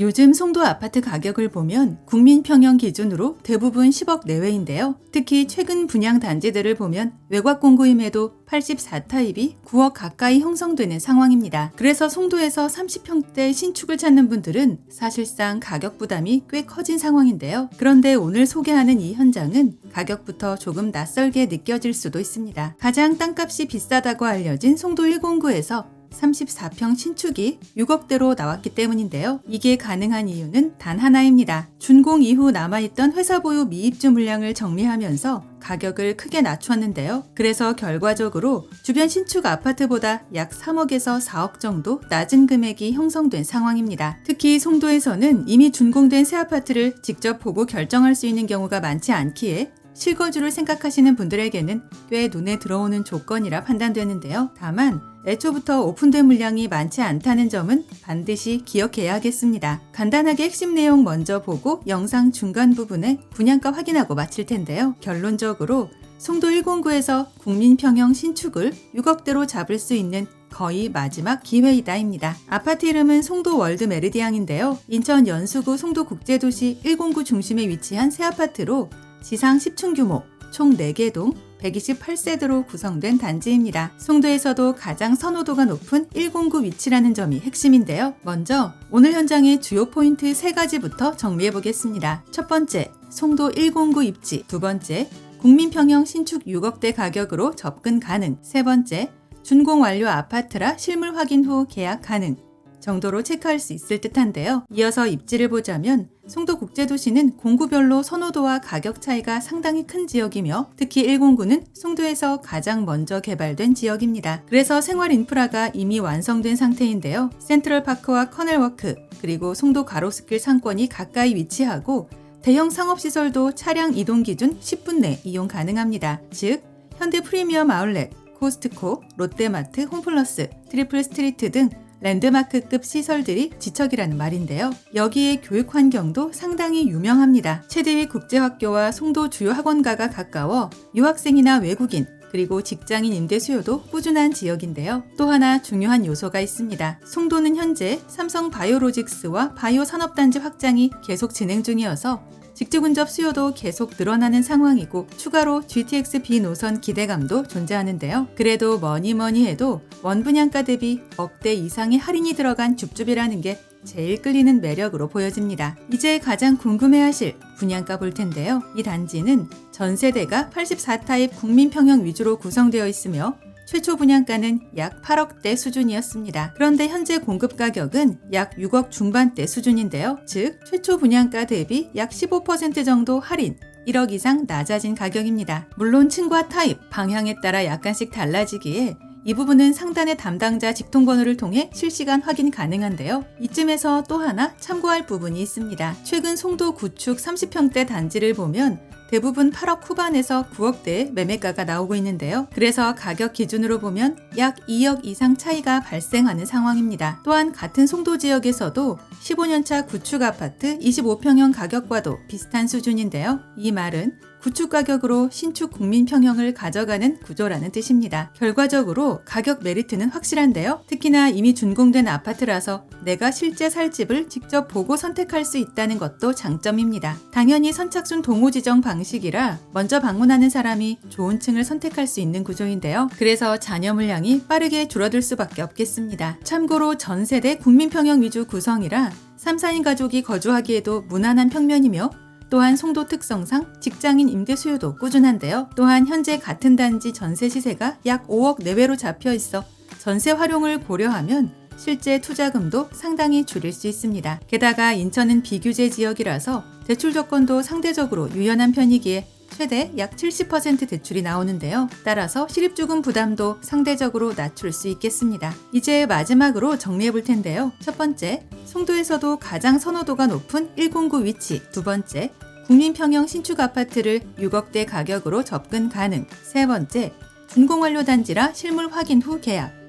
요즘 송도 아파트 가격을 보면 국민평형 기준으로 대부분 10억 내외인데요. 특히 최근 분양 단지들을 보면 외곽 공고임에도 84타입이 9억 가까이 형성되는 상황입니다. 그래서 송도에서 30평대 신축을 찾는 분들은 사실상 가격 부담이 꽤 커진 상황인데요. 그런데 오늘 소개하는 이 현장은 가격부터 조금 낯설게 느껴질 수도 있습니다. 가장 땅값이 비싸다고 알려진 송도 109에서 34평 신축이 6억대로 나왔기 때문인데요. 이게 가능한 이유는 단 하나입니다. 준공 이후 남아있던 회사 보유 미입주 물량을 정리하면서 가격을 크게 낮췄는데요. 그래서 결과적으로 주변 신축 아파트보다 약 3억에서 4억 정도 낮은 금액이 형성된 상황입니다. 특히 송도에서는 이미 준공된 새 아파트를 직접 보고 결정할 수 있는 경우가 많지 않기에 실거주를 생각하시는 분들에게는 꽤 눈에 들어오는 조건이라 판단되는데요. 다만 애초부터 오픈된 물량이 많지 않다는 점은 반드시 기억해야 하겠습니다. 간단하게 핵심 내용 먼저 보고 영상 중간 부분에 분양가 확인하고 마칠 텐데요. 결론적으로 송도 109에서 국민평형 신축을 6억대로 잡을 수 있는 거의 마지막 기회이다입니다. 아파트 이름은 송도 월드 메르디앙인데요. 인천 연수구 송도국제도시 109 중심에 위치한 새 아파트로 지상 10층 규모, 총 4개 동 128세대로 구성된 단지입니다. 송도에서도 가장 선호도가 높은 109 위치라는 점이 핵심인데요. 먼저 오늘 현장의 주요 포인트 3가지부터 정리해 보겠습니다. 첫 번째, 송도 109 입지. 두 번째, 국민평형 신축 6억대 가격으로 접근 가능. 세 번째, 준공 완료 아파트라 실물 확인 후 계약 가능 정도로 체크할 수 있을 듯한데요. 이어서 입지를 보자면 송도국제도시는 공구별로 선호도와 가격 차이가 상당히 큰 지역이며 특히 109는 송도에서 가장 먼저 개발된 지역입니다. 그래서 생활 인프라가 이미 완성된 상태인데요. 센트럴파크와 커넬워크 그리고 송도 가로수길 상권이 가까이 위치하고 대형 상업시설도 차량 이동 기준 10분 내 이용 가능합니다. 즉 현대 프리미엄 아울렛, 코스트코, 롯데마트, 홈플러스, 트리플 스트리트 등 랜드마크급 시설들이 지척이라는 말인데요. 여기에 교육 환경도 상당히 유명합니다. 체대위 국제학교와 송도 주요 학원가가 가까워 유학생이나 외국인 그리고 직장인 임대 수요도 꾸준한 지역인데요. 또 하나 중요한 요소가 있습니다. 송도는 현재 삼성 바이오로직스와 바이오 산업단지 확장이 계속 진행 중이어서 직주근접 수요도 계속 늘어나는 상황이고 추가로 GTX B 노선 기대감도 존재하는데요. 그래도 뭐니 해도 원분양가 대비 억대 이상의 할인이 들어간 줍줍이라는 게 제일 끌리는 매력으로 보여집니다. 이제 가장 궁금해하실 분양가 볼 텐데요. 이 단지는 전세대가 84타입 국민평형 위주로 구성되어 있으며 최초 분양가는 약 8억대 수준이었습니다. 그런데 현재 공급 가격은 약 6억 중반대 수준인데요. 즉 최초 분양가 대비 약 15% 정도 할인 1억 이상 낮아진 가격입니다. 물론 층과 타입, 방향에 따라 약간씩 달라지기에 이 부분은 상단의 담당자 직통번호를 통해 실시간 확인 가능한데요. 이쯤에서 또 하나 참고할 부분이 있습니다. 최근 송도 구축 30평대 단지를 보면 대부분 8억 후반에서 9억대의 매매가가 나오고 있는데요. 그래서 가격 기준으로 보면 약 2억 이상 차이가 발생하는 상황입니다. 또한 같은 송도 지역에서도 15년차 구축 아파트 25평형 가격과도 비슷한 수준인데요. 이 말은 구축 가격으로 신축 국민평형을 가져가는 구조라는 뜻입니다. 결과적으로 가격 메리트는 확실한데요. 특히나 이미 준공된 아파트라서 내가 실제 살 집을 직접 보고 선택할 수 있다는 것도 장점입니다. 당연히 선착순 동호 지정 방식이라 먼저 방문하는 사람이 좋은 층을 선택할 수 있는 구조인데요. 그래서 자녀 물량이 빠르게 줄어들 수밖에 없겠습니다. 참고로 전세대 국민평형 위주 구성이라 3, 4인 가족이 거주하기에도 무난한 평면이며 또한 송도 특성상 직장인 임대 수요도 꾸준한데요. 또한 현재 같은 단지 전세 시세가 약 5억 내외로 잡혀 있어 전세 활용을 고려하면 실제 투자금도 상당히 줄일 수 있습니다. 게다가 인천은 비규제 지역이라서 대출 조건도 상대적으로 유연한 편이기에 최대 약 70% 대출이 나오는데요. 따라서 실입주금 부담도 상대적으로 낮출 수 있겠습니다. 이제 마지막으로 정리해 볼 텐데요. 첫 번째, 송도에서도 가장 선호도가 높은 109 위치. 두 번째, 국민평형 신축 아파트를 6억대 가격으로 접근 가능. 세 번째, 준공 완료 단지라 실물 확인 후 계약.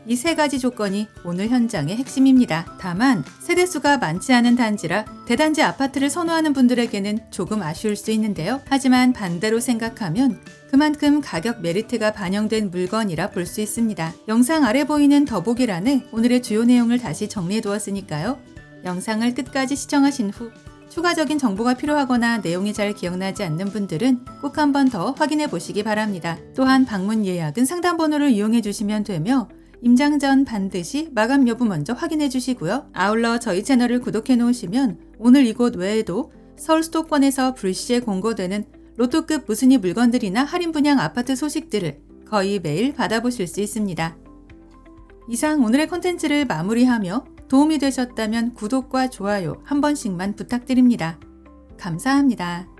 이 3가지 조건이 오늘 현장의 핵심입니다. 다만 세대수가 많지 않은 단지라 대단지 아파트를 선호하는 분들에게는 조금 아쉬울 수 있는데요. 하지만 반대로 생각하면 그만큼 가격 메리트가 반영된 물건이라 볼 수 있습니다. 영상 아래 보이는 더보기란에 오늘의 주요 내용을 다시 정리해 두었으니까요. 영상을 끝까지 시청하신 후 추가적인 정보가 필요하거나 내용이 잘 기억나지 않는 분들은 꼭 한 번 더 확인해 보시기 바랍니다. 또한 방문 예약은 상담번호를 이용해 주시면 되며 임장 전 반드시 마감 여부 먼저 확인해 주시고요. 아울러 저희 채널을 구독해 놓으시면 오늘 이곳 외에도 서울 수도권에서 불시에 공고되는 로또급 무순위 물건들이나 할인 분양 아파트 소식들을 거의 매일 받아보실 수 있습니다. 이상 오늘의 콘텐츠를 마무리하며 도움이 되셨다면 구독과 좋아요 한 번씩만 부탁드립니다. 감사합니다.